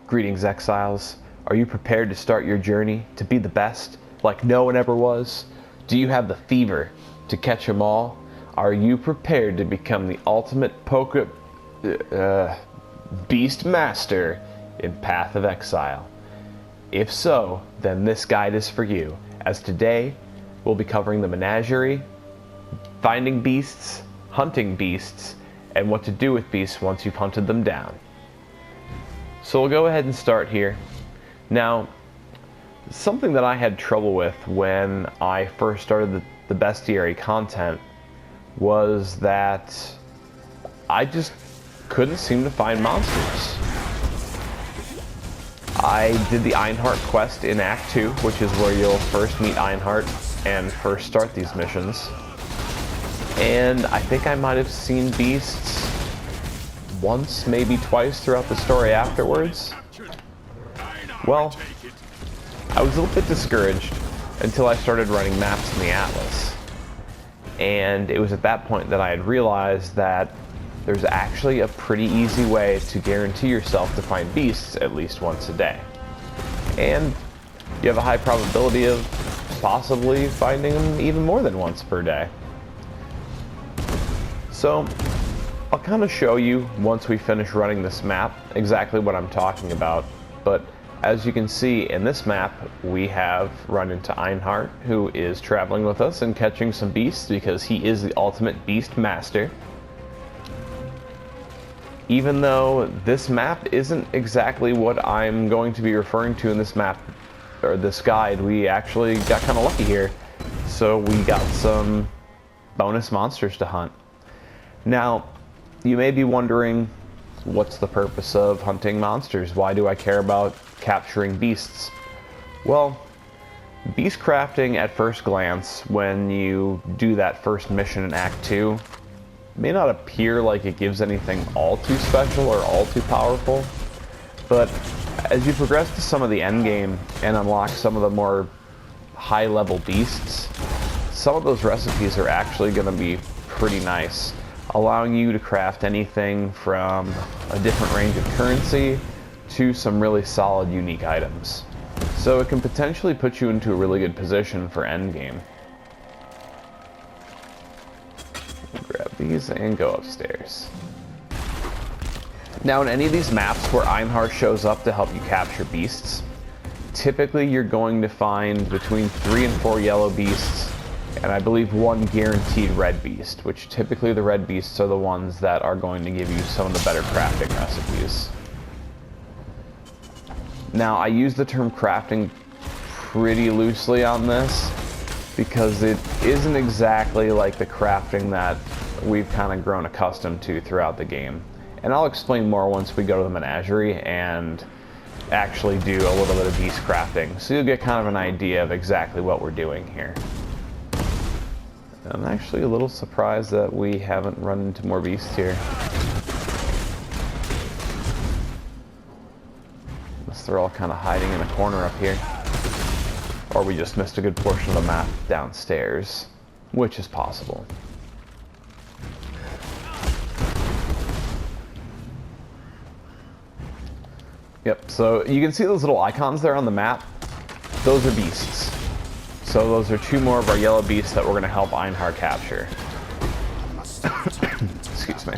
Greetings, Exiles. Are you prepared to start your journey to be the best, like no one ever was? Do you have the fever to catch 'em all? Are you prepared to become the ultimate beast master in Path of Exile? If so, then this guide is for you, as today we'll be covering the Menagerie, finding beasts, hunting beasts, and what to do with beasts once you've hunted them down. So we'll go ahead and start here. Now, something that I had trouble with when I first started the Bestiary content was that I just couldn't seem to find monsters. I did the Einhart quest in Act 2, which is where you'll first meet Einhart and first start these missions. And I think I might have seen beasts once, maybe twice throughout the story afterwards. Well, I was a little bit discouraged until I started running maps in the Atlas. And it was at that point that I had realized that there's actually a pretty easy way to guarantee yourself to find beasts at least once a day. And you have a high probability of possibly finding them even more than once per day. So I'll kind of show you, once we finish running this map, exactly what I'm talking about. But as you can see in this map, we have run into Einhart, who is traveling with us and catching some beasts because he is the ultimate beast master. Even though this map isn't exactly what I'm going to be referring to in this map, or this guide, we actually got kind of lucky here. So we got some bonus monsters to hunt. Now, you may be wondering, what's the purpose of hunting monsters? Why do I care about capturing beasts? Well, beast crafting at first glance, when you do that first mission in Act 2, may not appear like it gives anything all too special or all too powerful, but as you progress to some of the endgame and unlock some of the more high-level beasts, some of those recipes are actually going to be pretty nice, allowing you to craft anything from a different range of currency to some really solid, unique items. So it can potentially put you into a really good position for endgame. Grab these and go upstairs. Now, in any of these maps where Einhart shows up to help you capture beasts, typically you're going to find between 3 and 4 yellow beasts, and I believe 1 guaranteed red beast, which typically the red beasts are the ones that are going to give you some of the better crafting recipes. Now, I use the term crafting pretty loosely on this because it isn't exactly like the crafting that we've kind of grown accustomed to throughout the game. And I'll explain more once we go to the Menagerie and actually do a little bit of beast crafting, so you'll get kind of an idea of exactly what we're doing here. I'm actually a little surprised that we haven't run into more beasts here. Unless they're all kind of hiding in a corner up here. Or we just missed a good portion of the map downstairs, which is possible. Yep, so you can see those little icons there on the map. Those are beasts. So those are 2 more of our yellow beasts that we're going to help Einhart capture. Excuse me.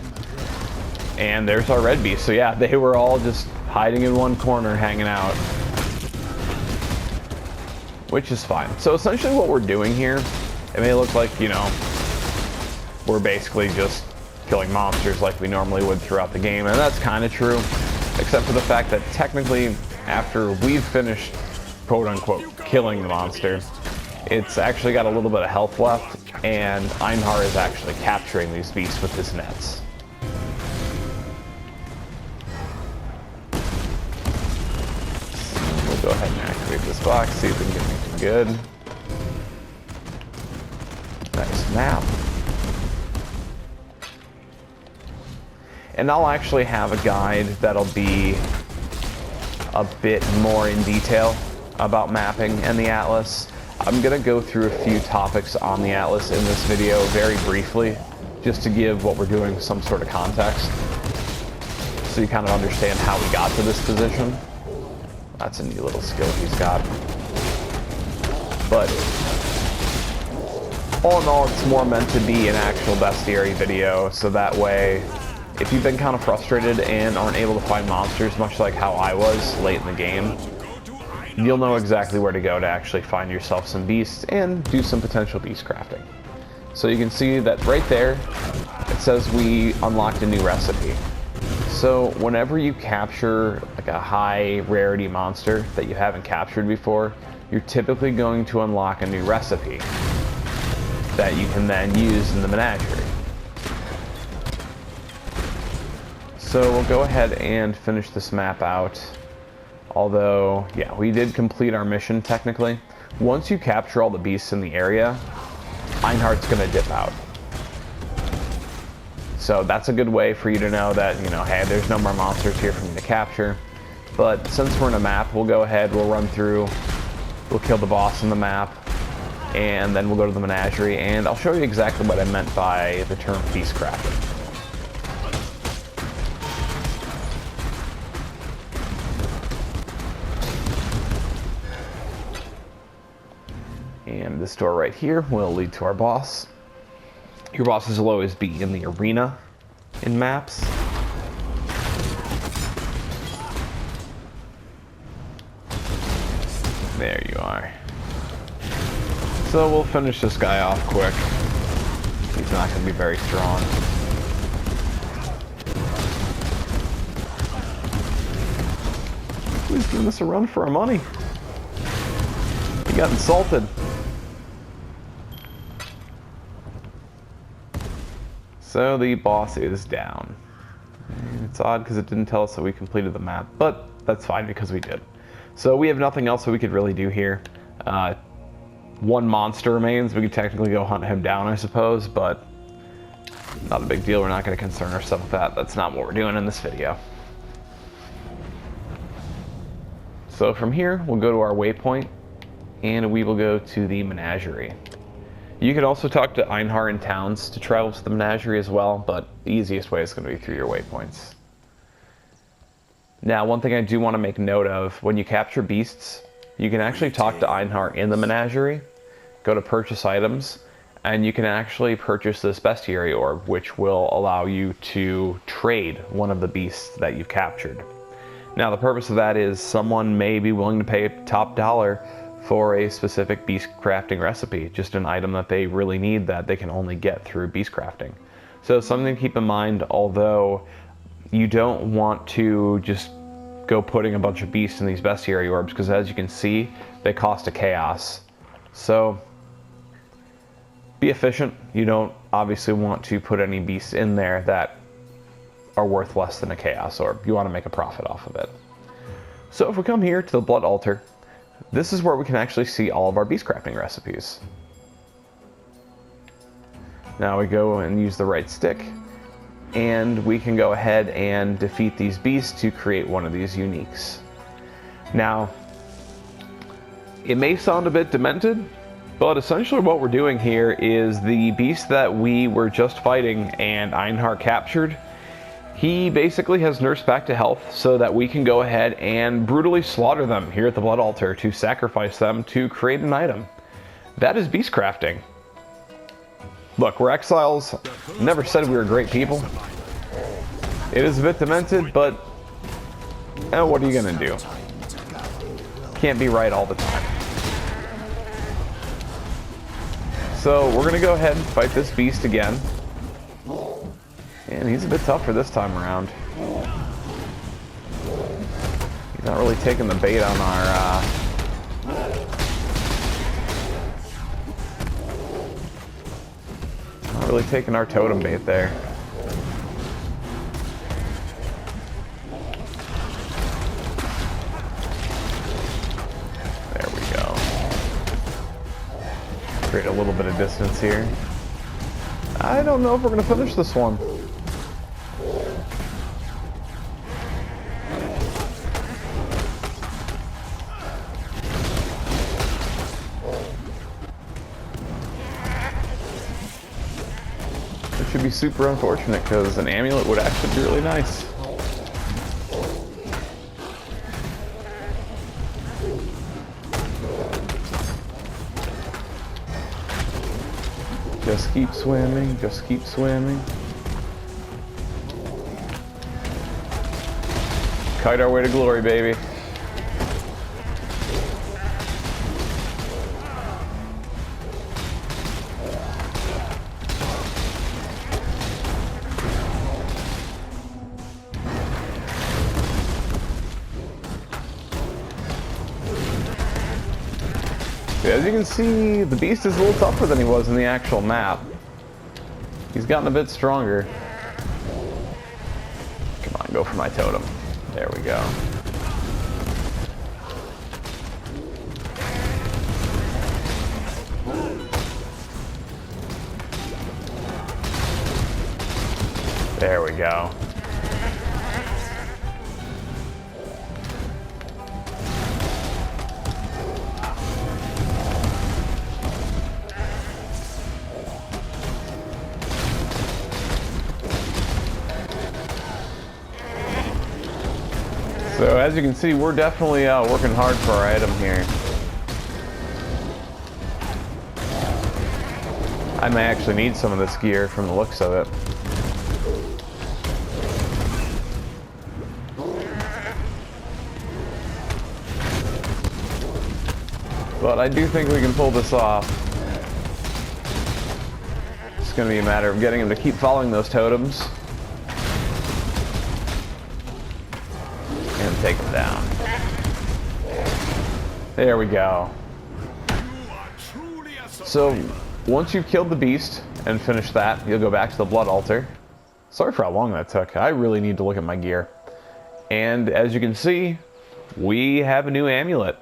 And there's our red beast. So yeah, they were all just hiding in one corner, hanging out. Which is fine. So essentially what we're doing here, it may look like, you know, we're basically just killing monsters like we normally would throughout the game. And that's kind of true, except for the fact that technically, after we've finished, quote-unquote, killing the monster, it's actually got a little bit of health left, and Einhart is actually capturing these beasts with his nets. We'll go ahead and activate this box, see if we can get anything good. Nice map. And I'll actually have a guide that'll be a bit more in detail about mapping and the Atlas. I'm going to go through a few topics on the Atlas in this video very briefly, just to give what we're doing some sort of context, so you kind of understand how we got to this position. That's a new little skill he's got. But all in all, it's more meant to be an actual Bestiary video, so that way, if you've been kind of frustrated and aren't able to find monsters, much like how I was late in the game, you'll know exactly where to go to actually find yourself some beasts and do some potential beast crafting. So you can see that right there, it says we unlocked a new recipe. So whenever you capture like a high rarity monster that you haven't captured before, you're typically going to unlock a new recipe that you can then use in the Menagerie. So we'll go ahead and finish this map out. Although, yeah, we did complete our mission technically. Once you capture all the beasts in the area, Einhardt's gonna dip out. So that's a good way for you to know that, you know, hey, there's no more monsters here for me to capture. But since we're in a map, we'll go ahead, we'll run through, we'll kill the boss in the map, and then we'll go to the Menagerie, and I'll show you exactly what I meant by the term beast crafting. And this door right here will lead to our boss. Your bosses will always be in the arena in maps. There you are. So we'll finish this guy off quick. He's not going to be very strong. He's giving us a run for our money. He got insulted. So the boss is down. And it's odd because it didn't tell us that we completed the map, but that's fine because we did. So we have nothing else that we could really do here. One monster remains. We could technically go hunt him down, I suppose, but not a big deal. We're not going to concern ourselves with that. That's not what we're doing in this video. So from here, we'll go to our waypoint, and we will go to the Menagerie. You could also talk to Einhardt in towns to travel to the Menagerie as well, but the easiest way is going to be through your waypoints. Now, one thing I do want to make note of, when you capture beasts, you can actually talk to Einhardt in the Menagerie, go to purchase items, and you can actually purchase this Bestiary orb, which will allow you to trade one of the beasts that you've captured. Now, the purpose of that is someone may be willing to pay top dollar for a specific beast crafting recipe, just an item that they really need that they can only get through beast crafting. So something to keep in mind, although you don't want to just go putting a bunch of beasts in these Bestiary orbs, because as you can see, they cost a chaos. So be efficient. You don't obviously want to put any beasts in there that are worth less than a chaos orb. You want to make a profit off of it. So if we come here to the blood altar, this is where we can actually see all of our beast crafting recipes. Now we go and use the right stick, and we can go ahead and defeat these beasts to create one of these uniques. Now, it may sound a bit demented, but essentially what we're doing here is the beast that we were just fighting and Einhardt captured, he basically has nursed back to health so that we can go ahead and brutally slaughter them here at the blood altar to sacrifice them to create an item. That is beast crafting. Look, we're Exiles. Never said we were great people. It is a bit demented, but what are you gonna do? Can't be right all the time. So we're gonna go ahead and fight this beast again. And he's a bit tougher this time around. He's not really taking the bait on our not really taking our totem bait there. There we go. Create a little bit of distance here. I don't know if we're gonna finish this one. Should be super unfortunate because an amulet would actually be really nice. Just keep swimming, just keep swimming. Kite our way to glory, baby. As you can see, the beast is a little tougher than he was in the actual map. He's gotten a bit stronger. Come on, go for my totem. There we go. There we go. So as you can see, we're definitely working hard for our item here. I may actually need some of this gear from the looks of it. But I do think we can pull this off. It's going to be a matter of getting him to keep following those totems. And take him down. There we go. So, once you've killed the beast and finished that, you'll go back to the blood altar. Sorry for how long that took. I really need to look at my gear. And as you can see, we have a new amulet.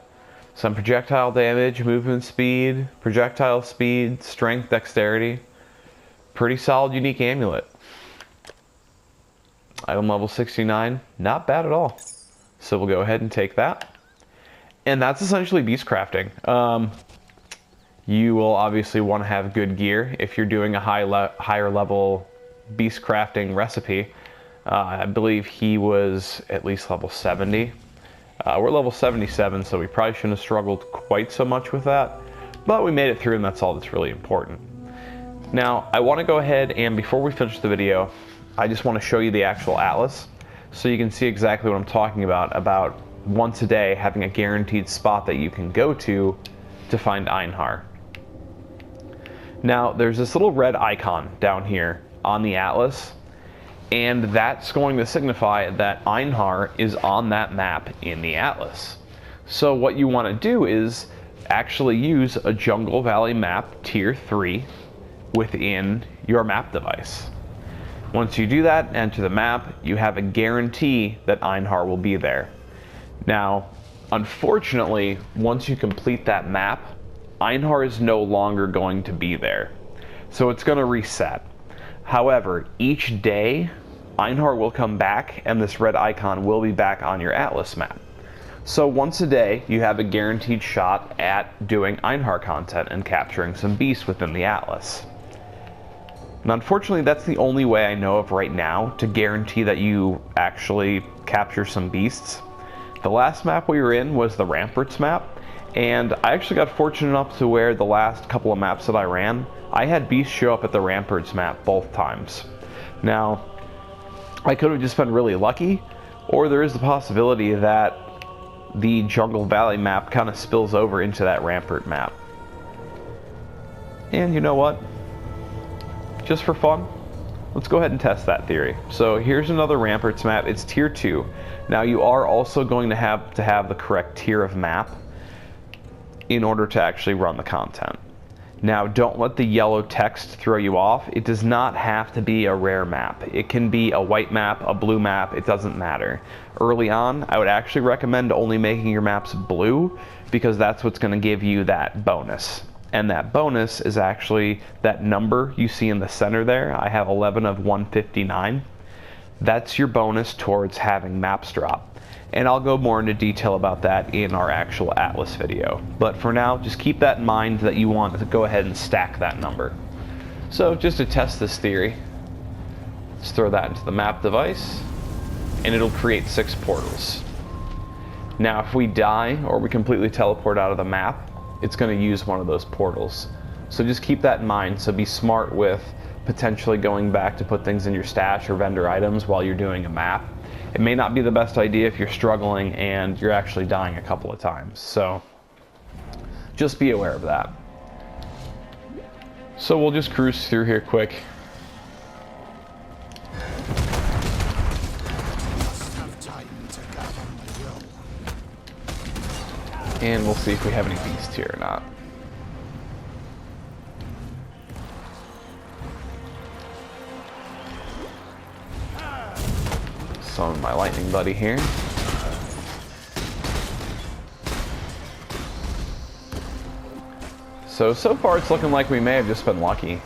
Some projectile damage, movement speed, projectile speed, strength, dexterity. Pretty solid, unique amulet. Item level 69, not bad at all. So we'll go ahead and take that. And that's essentially beast crafting. You will obviously want to have good gear if you're doing a higher level beast crafting recipe. I believe he was at least level 70. We're level 77, so we probably shouldn't have struggled quite so much with that. But we made it through, and that's all that's really important. Now, I want to go ahead and before we finish the video, I just want to show you the actual atlas so you can see exactly what I'm talking about once a day having a guaranteed spot that you can go to find Einhar. Now, there's this little red icon down here on the atlas, and that's going to signify that Einhar is on that map in the atlas. So what you want to do is actually use a Jungle Valley map tier 3 within your map device. Once you do that, enter the map, you have a guarantee that Einhar will be there. Now, unfortunately, once you complete that map, Einhar is no longer going to be there. So it's going to reset. However, each day, Einhar will come back and this red icon will be back on your atlas map. So once a day, you have a guaranteed shot at doing Einhar content and capturing some beasts within the atlas. And unfortunately, that's the only way I know of right now to guarantee that you actually capture some beasts. The last map we were in was the Ramparts map, and I actually got fortunate enough to where the last couple of maps that I ran, I had beasts show up at the Ramparts map both times. Now, I could have just been really lucky, or there is the possibility that the Jungle Valley map kind of spills over into that Rampart map. And you know what? Just for fun, let's go ahead and test that theory. So here's another Ramparts map. It's tier 2. Now you are also going to have the correct tier of map in order to actually run the content. Now don't let the yellow text throw you off. It does not have to be a rare map. It can be a white map, a blue map, it doesn't matter. Early on, I would actually recommend only making your maps blue because that's what's going to give you that bonus. And that bonus is actually that number you see in the center there. I have 11 of 159. That's your bonus towards having maps drop. And I'll go more into detail about that in our actual Atlas video. But for now, just keep that in mind that you want to go ahead and stack that number. So just to test this theory, let's throw that into the map device, and it'll create 6 portals. Now if we die or we completely teleport out of the map, it's going to use one of those portals. So just keep that in mind. So be smart with potentially going back to put things in your stash or vendor items while you're doing a map. It may not be the best idea if you're struggling and you're actually dying a couple of times. So just be aware of that. So we'll just cruise through here quick. And we'll see if we have any beasts here or not. Summon my lightning buddy here. So far it's looking like we may have just been lucky.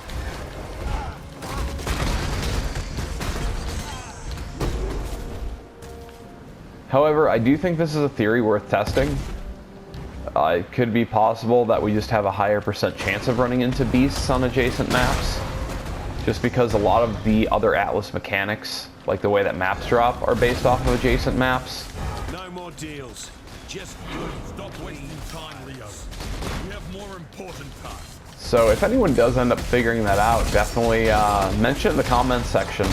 However, I do think this is a theory worth testing. It could be possible that we just have a higher % chance of running into beasts on adjacent maps, just because a lot of the other Atlas mechanics, like the way that maps drop, are based off of adjacent maps. No more deals. Just stop wasting time, Leo. We have more important tasks. So if anyone does end up figuring that out, definitely mention it in the comments section,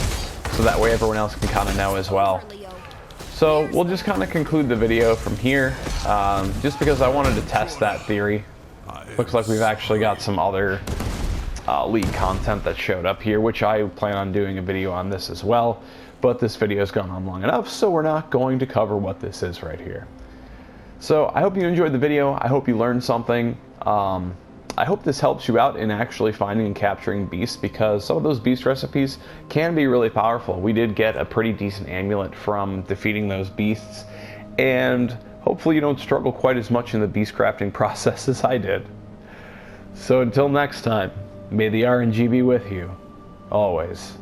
so that way everyone else can kind of know as well. So we'll just kind of conclude the video from here, just because I wanted to test that theory. Looks like we've actually got some other League content that showed up here, which I plan on doing a video on this as well, but this video has gone on long enough, so we're not going to cover what this is right here. So I hope you enjoyed the video. I hope you learned something. I hope this helps you out in actually finding and capturing beasts, because some of those beast recipes can be really powerful. We did get a pretty decent amulet from defeating those beasts, and hopefully you don't struggle quite as much in the beast crafting process as I did. So until next time, may the RNG be with you, always.